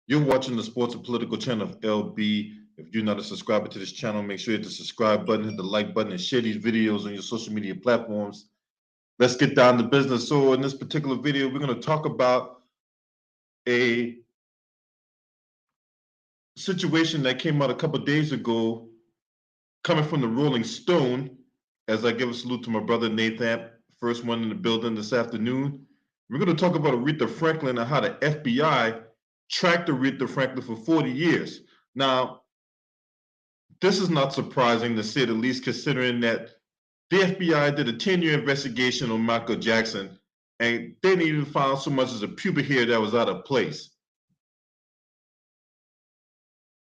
You're watching the Sports and Political channel of LB. If you're not a subscriber to this channel, make sure you hit the subscribe button, hit the like button, and share these videos on your social media platforms. Let's get down to business. So in this particular video, we're going to talk about a situation that came out a couple of days ago, coming from the Rolling Stone, as I give a salute to my brother Nathan, first one in the building this afternoon. We're going to talk about Aretha Franklin and how the FBI tracked Aretha Franklin for 40 years. Now, this is not surprising to say the least, considering that the FBI did a 10-year investigation on Michael Jackson, and they didn't even find so much as a pubic hair that was out of place.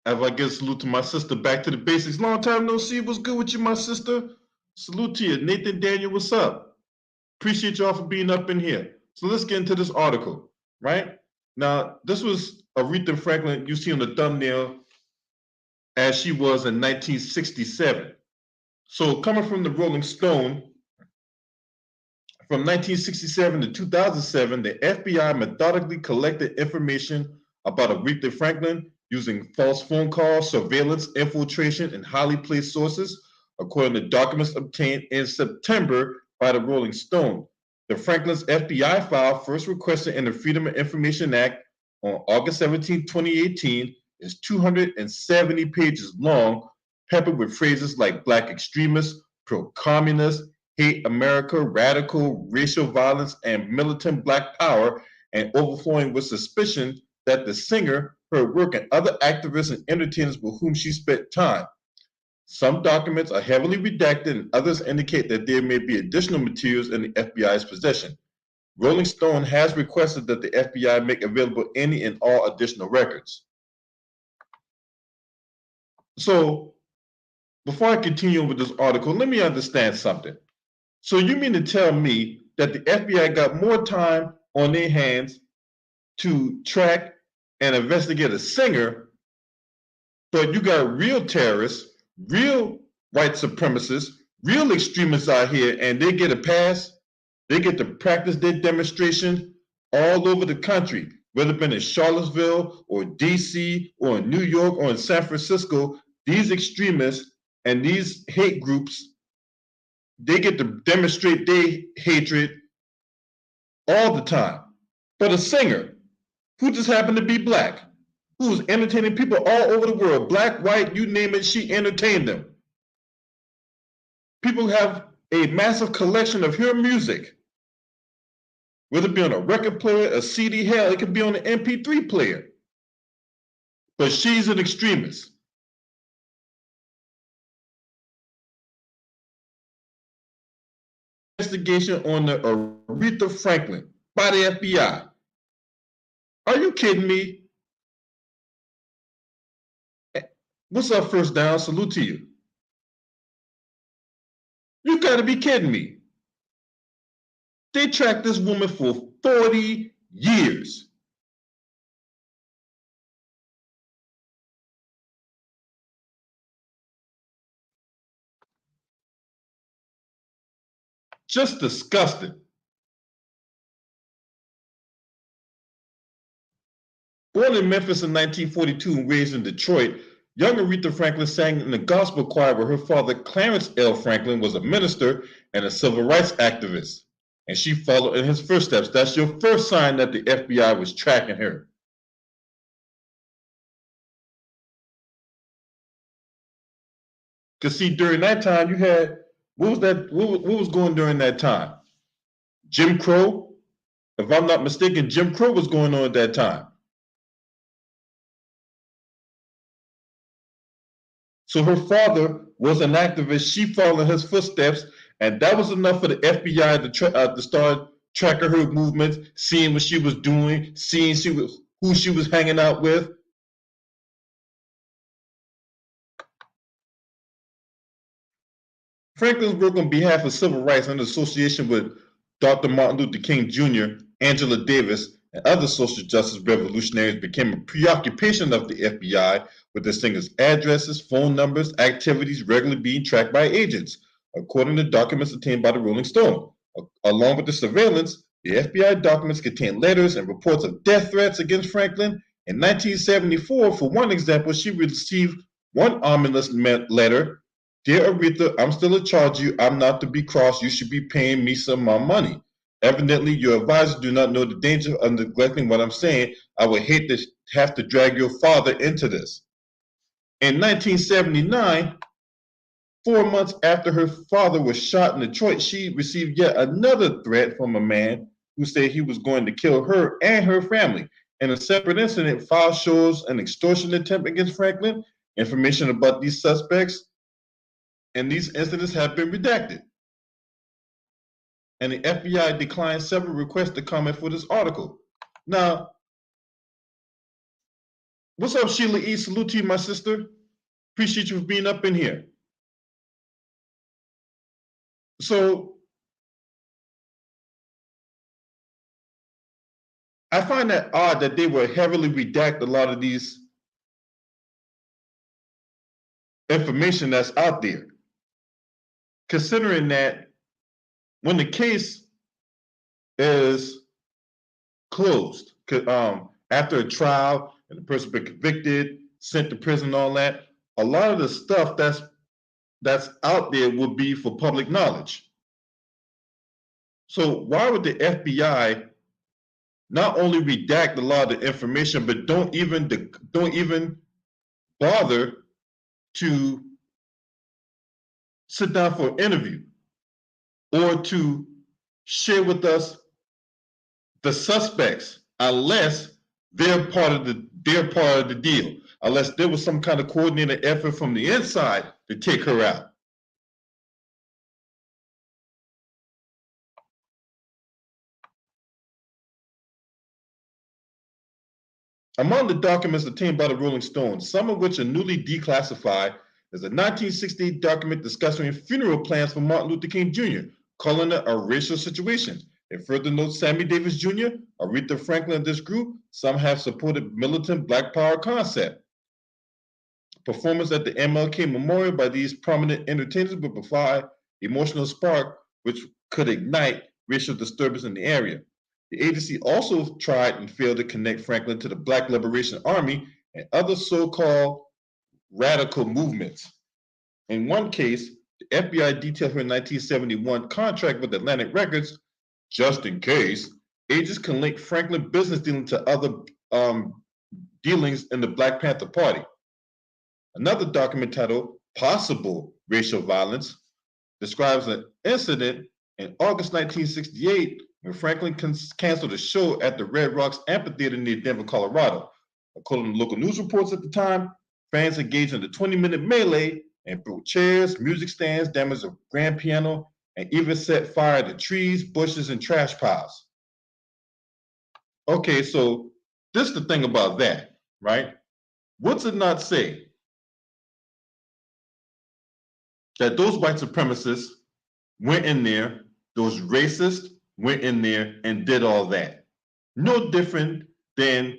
As I give a salute to my sister, back to the basics. Long time no see. What's good with you, my sister? Salute to you. Nathan Daniel, what's up? Appreciate y'all for being up in here. So let's get into this article, right? Now, this was Aretha Franklin, you see on the thumbnail, as she was in 1967. So coming from the Rolling Stone, from 1967 to 2007, the FBI methodically collected information about Aretha Franklin using false phone calls, surveillance, infiltration, and highly placed sources, according to documents obtained in September by the Rolling Stone. The Franklin's FBI file, first requested in the Freedom of Information Act on August 17, 2018, is 270 pages long, peppered with phrases like black extremist, pro-communist, hate America, radical, racial violence, and militant black power, and overflowing with suspicion that the singer, her work, and other activists and entertainers with whom she spent time. Some documents are heavily redacted and others indicate that there may be additional materials in the FBI's possession. Rolling Stone has requested that the FBI make available any and all additional records. So, before I continue with this article, let me understand something. So you mean to tell me that the FBI got more time on their hands to track and investigate a singer, but you got real terrorists, real white supremacists, real extremists out here, and they get a pass? They get to practice their demonstration all over the country, whether it's been in Charlottesville or DC or in New York or in San Francisco. These extremists and these hate groups, they get to demonstrate their hatred all the time. But a singer who just happened to be black, who's entertaining people all over the world, black, white, you name it, she entertained them. People have a massive collection of her music, whether it be on a record player, a CD, hell, it could be on an MP3 player. But she's an extremist. Investigation on the Aretha Franklin by the FBI. Are you kidding me? What's up, First Down? Salute to you. You gotta be kidding me. They tracked this woman for 40 years. Just disgusting. Born in Memphis in 1942 and raised in Detroit, young Aretha Franklin sang in the gospel choir where her father, Clarence L. Franklin, was a minister and a civil rights activist. And she followed in his footsteps. That's your first sign that the FBI was tracking her. Because see, during that time, you had, what was going during that time? Jim Crow? If I'm not mistaken, Jim Crow was going on at that time. So her father was an activist. She followed in his footsteps, and that was enough for the FBI to start tracking her movements, seeing what she was doing, seeing who she was hanging out with. Franklin's work on behalf of civil rights in association with Dr. Martin Luther King Jr., Angela Davis, and other social justice revolutionaries became a preoccupation of the FBI, with the singer's addresses, phone numbers, activities regularly being tracked by agents, according to documents obtained by the Rolling Stone. Along with the surveillance, the FBI documents contain letters and reports of death threats against Franklin In 1974, for one example, she received one ominous letter. Dear Aretha, I'm still in charge of you. I'm not to be crossed. You should be paying me some more money. Evidently, your advisors do not know the danger of neglecting what I'm saying. I would hate to have to drag your father into this. In 1979, 4 months after her father was shot in Detroit, she received yet another threat from a man who said he was going to kill her and her family. In a separate incident, file shows an extortion attempt against Franklin. Information about these suspects and these incidents have been redacted. And the FBI declined several requests to comment for this article. Now, what's up, Sheila E? Salute to you, my sister. Appreciate you for being up in here. So, I find that odd that they would heavily redact a lot of these information that's out there, considering that when the case is closed, after a trial and the person been convicted, sent to prison, all that, a lot of the stuff that's out there would be for public knowledge. So why would the FBI not only redact a lot of the information, but don't even bother to sit down for an interview or to share with us the suspects, unless they're part of the deal, unless there was some kind of coordinated effort from the inside to take her out. Among the documents obtained by the Rolling Stones, some of which are newly declassified, is a 1968 document discussing funeral plans for Martin Luther King Jr., calling it a racial situation. It further notes Sammy Davis Jr., Aretha Franklin of this group. Some have supported militant Black Power concept. Performance at the MLK Memorial by these prominent entertainers would provide emotional spark which could ignite racial disturbance in the area. The agency also tried and failed to connect Franklin to the Black Liberation Army and other so-called radical movements. In one case, the FBI detailed her 1971 contract with Atlantic Records, just in case agents can link Franklin business dealings to other dealings in the Black Panther Party. Another document titled Possible Racial Violence describes an incident in August 1968 when Franklin canceled a show at the Red Rocks Amphitheater near Denver, Colorado. According to local news reports at the time, fans engaged in the 20-minute melee and threw chairs, music stands, damaged a grand piano, and even set fire to trees, bushes, and trash piles. Okay, so this is the thing about that, right? What's it not say? That those white supremacists went in there, those racists went in there and did all that. No different than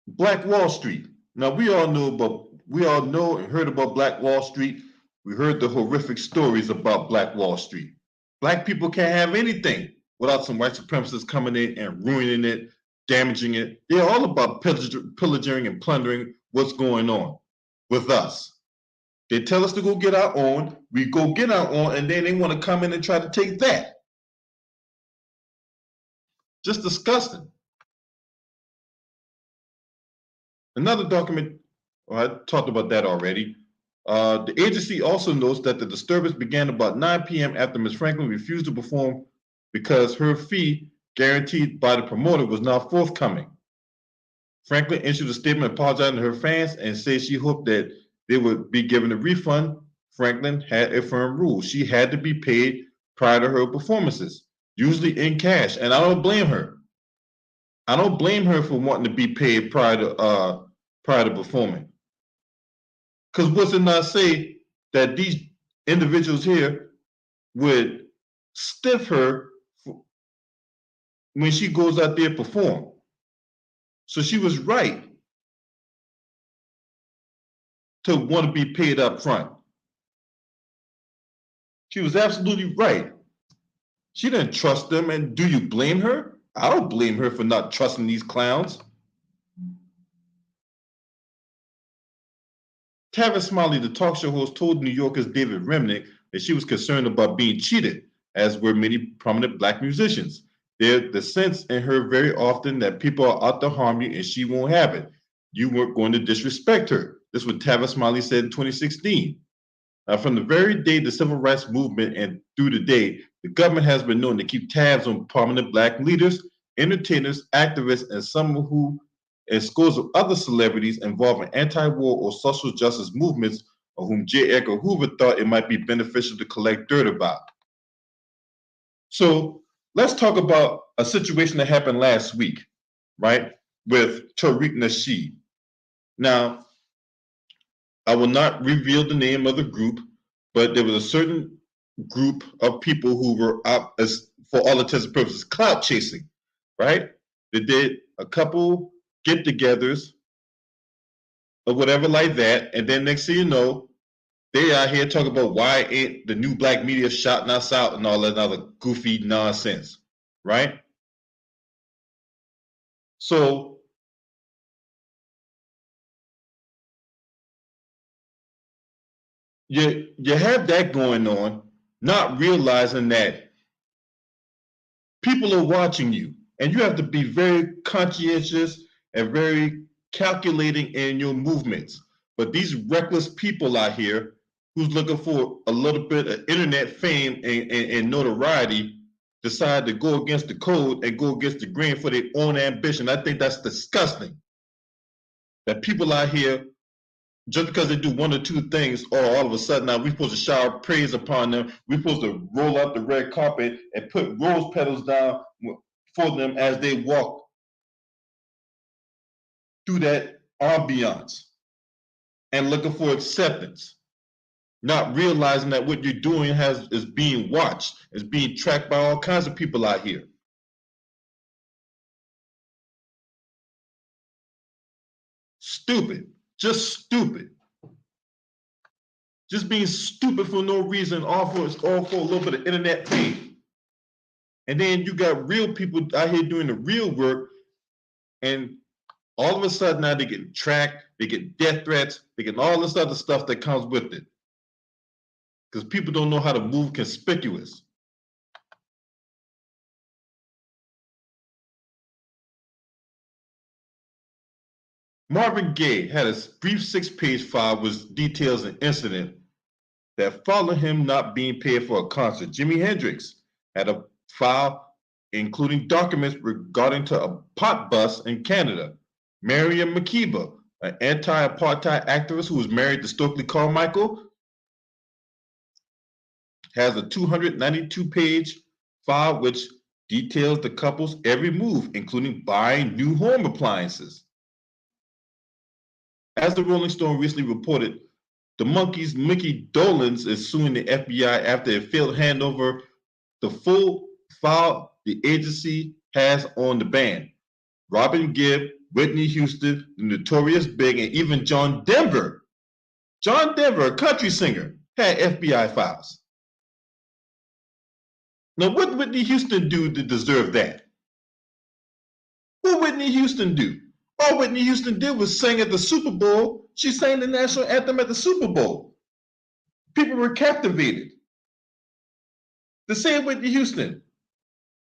Black Wall Street. Now we all know and heard about Black Wall Street. We heard the horrific stories about Black Wall Street. Black people can't have anything without some white supremacists coming in and ruining it, damaging it. They're all about pillaging and plundering what's going on with us. They tell us to go get our own, we go get our own, and then they want to come in and try to take that. Just disgusting. Another document, I talked about that already. The agency also notes that the disturbance began about 9 p.m. after Ms. Franklin refused to perform because her fee guaranteed by the promoter was not forthcoming. Franklin issued a statement apologizing to her fans and said she hoped that they would be given a refund. Franklin had a firm rule. She had to be paid prior to her performances, usually in cash, and I don't blame her. I don't blame her for wanting to be paid prior to performing. Because what's it not say that these individuals here would stiff her when she goes out there to perform? So she was right to want to be paid up front. She was absolutely right. She didn't trust them, and do you blame her? I don't blame her for not trusting these clowns. Tavis Smiley, the talk show host, told New Yorker's David Remnick that she was concerned about being cheated, as were many prominent black musicians. There's the sense in her very often that people are out to harm you and she won't have it. You weren't going to disrespect her. This is what Tavis Smiley said in 2016. From the very day the civil rights movement and through the day, the government has been known to keep tabs on prominent black leaders, entertainers, activists, and some who, and scores of other celebrities involved in anti-war or social justice movements, of whom J. Edgar Hoover thought it might be beneficial to collect dirt about. So let's talk about a situation that happened last week, right, with Tariq Nasheed. Now, I will not reveal the name of the group, but there was a certain group of people who were out as, for all intents and purposes, clout chasing, right? They did a couple get-togethers or whatever like that, and then next thing you know, they out here talking about why ain't the new black media shouting us out and all that other goofy nonsense, right? So you have that going on, not realizing that people are watching you, and you have to be very conscientious and very calculating in your movements. But these reckless people out here who's looking for a little bit of internet fame and notoriety decide to go against the code and go against the grain for their own ambition. I think that's disgusting. That people out here, just because they do one or two things, or all of a sudden now we're supposed to shower praise upon them. We're supposed to roll out the red carpet and put rose petals down for them as they walk through that ambiance and looking for acceptance, not realizing that what you're doing is being watched, is being tracked by all kinds of people out here. Stupid, just stupid. Just being stupid for no reason, all for a little bit of internet fame. And then you got real people out here doing the real work, and all of a sudden now they get tracked, they get death threats, they get all this other stuff that comes with it. Because people don't know how to move conspicuous. Marvin Gaye had a brief 6-page file with details an incident that followed him not being paid for a concert. Jimi Hendrix had a file including documents regarding to a pot bust in Canada. Miriam Makeba, an anti-apartheid activist who was married to Stokely Carmichael, has a 292-page file which details the couple's every move, including buying new home appliances. As the Rolling Stone recently reported, the Monkees' Mickey Dolenz is suing the FBI after it failed to hand over the full file the agency has on the band. Robin Gibb, Whitney Houston, the Notorious Big, and even John Denver, a country singer, had FBI files. Now, what did Whitney Houston do to deserve that? What Whitney Houston do? All Whitney Houston did was sing at the Super Bowl. She sang the national anthem at the Super Bowl. People were captivated. The same Whitney Houston.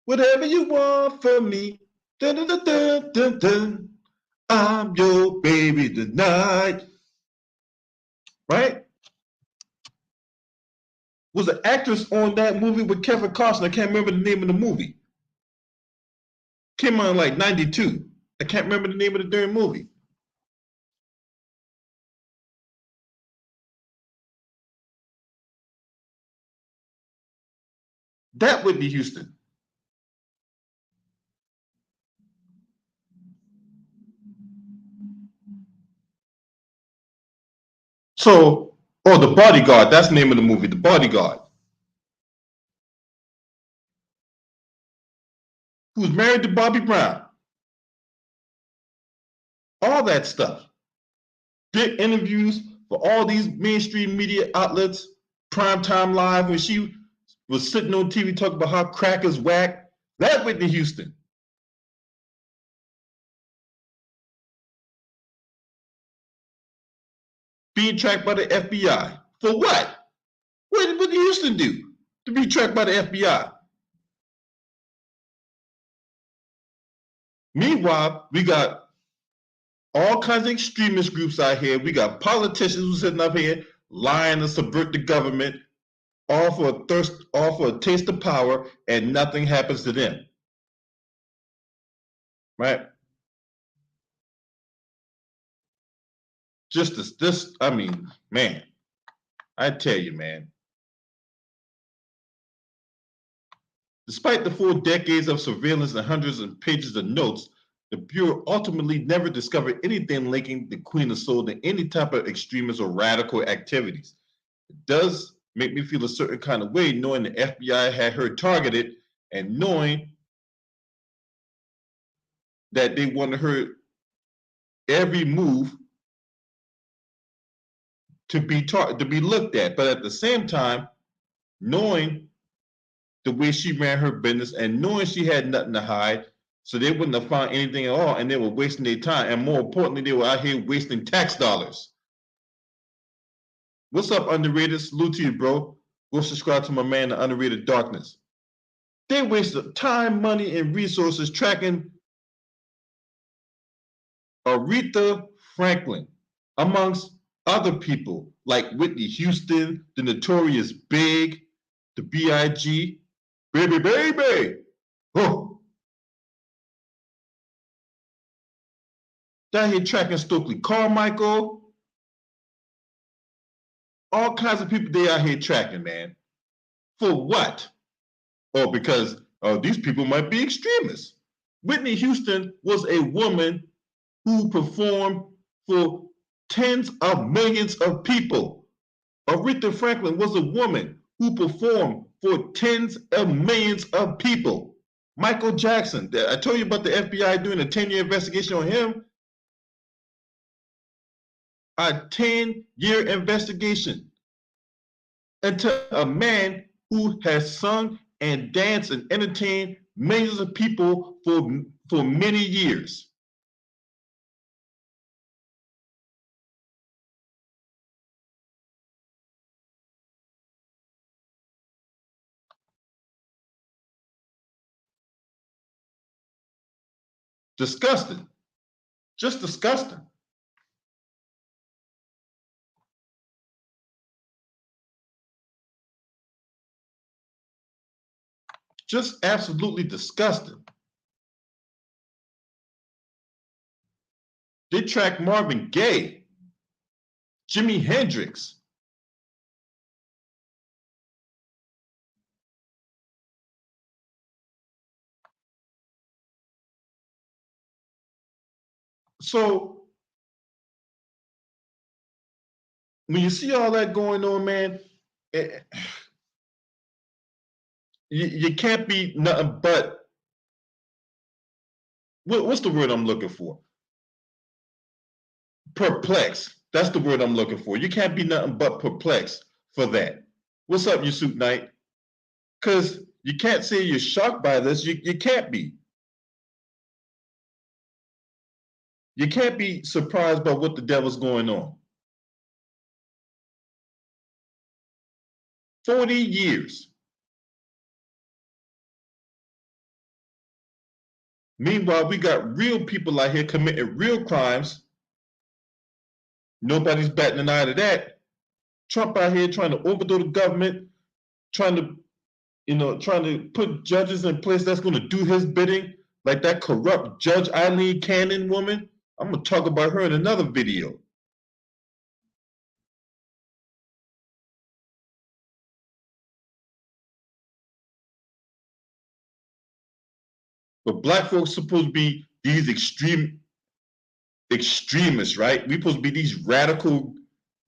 Whatever you want from me, dun, dun, dun, dun, dun, dun. I'm your baby tonight. Right? Was an actress on that movie with Kevin Costner. I can't remember the name of the movie. Came out in like 92. I can't remember the name of the damn movie. That Whitney Houston. So, oh, The Bodyguard. That's the name of the movie, The Bodyguard. Who's married to Bobby Brown. All that stuff. Did interviews for all these mainstream media outlets, Primetime Live, when she was sitting on TV talking about how crack is whack. That Whitney Houston. being tracked by the FBI. For what? What did Houston do to be tracked by the FBI? Meanwhile, we got all kinds of extremist groups out here. We got politicians who sitting up here lying to subvert the government, all for a taste of power, and nothing happens to them. Right? Just this, I mean, man, I tell you, man. Despite the 4 decades of surveillance and hundreds of pages of notes, the Bureau ultimately never discovered anything linking the Queen of Soul to any type of extremist or radical activities. It does make me feel a certain kind of way knowing the FBI had her targeted and knowing that they wanted her every move to be looked at. But at the same time, knowing the way she ran her business and knowing she had nothing to hide, so they wouldn't have found anything at all, and they were wasting their time. And more importantly, they were out here wasting tax dollars. What's up, Underrated? Salute to you, bro. Go subscribe to my man, The Underrated Darkness. They wasted time, money, and resources tracking Aretha Franklin, amongst other people like Whitney Houston, the Notorious Big, the B.I.G., Baby Baby. Oh. Down here tracking Stokely Carmichael. All kinds of people they out here tracking, man. For what? Oh, because these people might be extremists. Whitney Houston was a woman who performed for tens of millions of people. Aretha Franklin was a woman who performed for tens of millions of people. Michael Jackson, I told you about the FBI doing a 10-year investigation on him. A 10-year investigation into a man who has sung and danced and entertained millions of people for many years. Disgusting. Just disgusting. Just absolutely disgusting. They tracked Marvin Gaye, Jimi Hendrix. So when you see all that going on, man, you can't be nothing but, what's the word I'm looking for? Perplexed. That's the word I'm looking for. You can't be nothing but perplexed for that. What's up, you suit knight? Because you can't say you're shocked by this. You can't be. You can't be surprised by what the devil's going on. 40 years. Meanwhile, we got real people out here committing real crimes. Nobody's batting an eye to that. Trump out here trying to overthrow the government, trying to put judges in place that's going to do his bidding, like that corrupt Judge Eileen Cannon woman. I'm going to talk about her in another video. But black folks supposed to be these extremists, right? We supposed to be these radical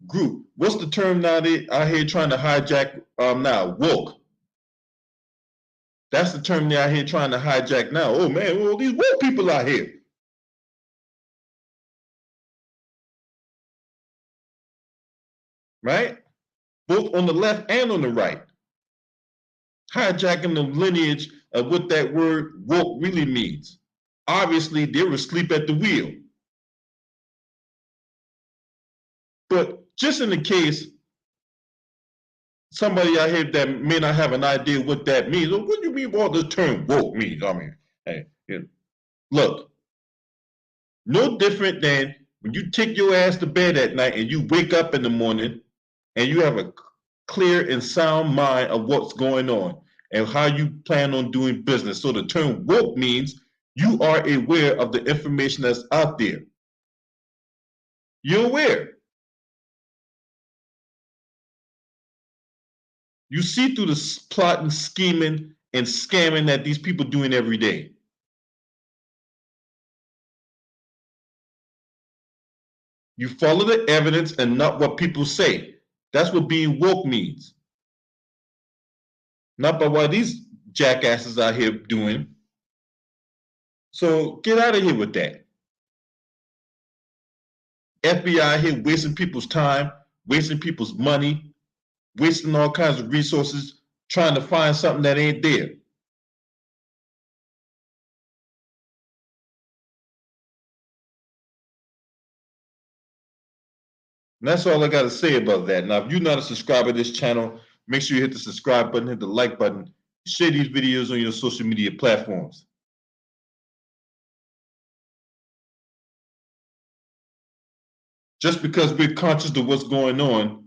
group. What's the term now they out here trying to hijack now? Woke. That's the term they're out here trying to hijack now. Oh man, well, these woke people out here. Right? Both on the left and on the right. Hijacking the lineage of what that word woke really means. Obviously, they were asleep at the wheel. But just in the case somebody out here that may not have an idea what that means. Well, what do you mean what the term woke means? I mean, hey, look, no different than when you take your ass to bed at night and you wake up in the morning and you have a clear and sound mind of what's going on and how you plan on doing business. So the term woke means you are aware of the information that's out there. You're aware. You see through the plotting, scheming, and scamming that these people doing every day. You follow the evidence and not what people say. That's what being woke means. Not by what these jackasses out here doing. So get out of here with that. FBI here wasting people's time, wasting people's money, wasting all kinds of resources, trying to find something that ain't there. And that's all I got to say about that. Now, if you're not a subscriber to this channel, make sure you hit the subscribe button, hit the like button, share these videos on your social media platforms. Just because we're conscious of what's going on,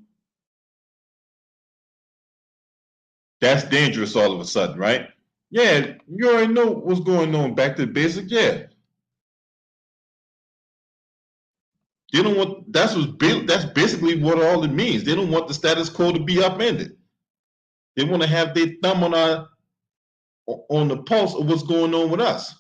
that's dangerous all of a sudden, right? Yeah, you already know what's going on. Back to the basic, yeah. They don't want that's basically what all it means. They don't want the status quo to be upended. They want to have their thumb on the pulse of what's going on with us.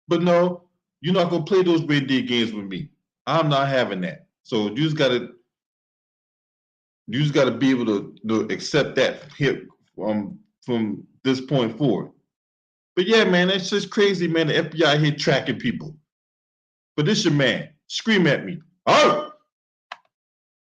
But no, you're not gonna play those reindeer games with me. I'm not having that. So you just gotta be able to accept that here from this point forward. But yeah, man, that's just crazy, man. The FBI here tracking people. But this your man. Scream at me. Oh!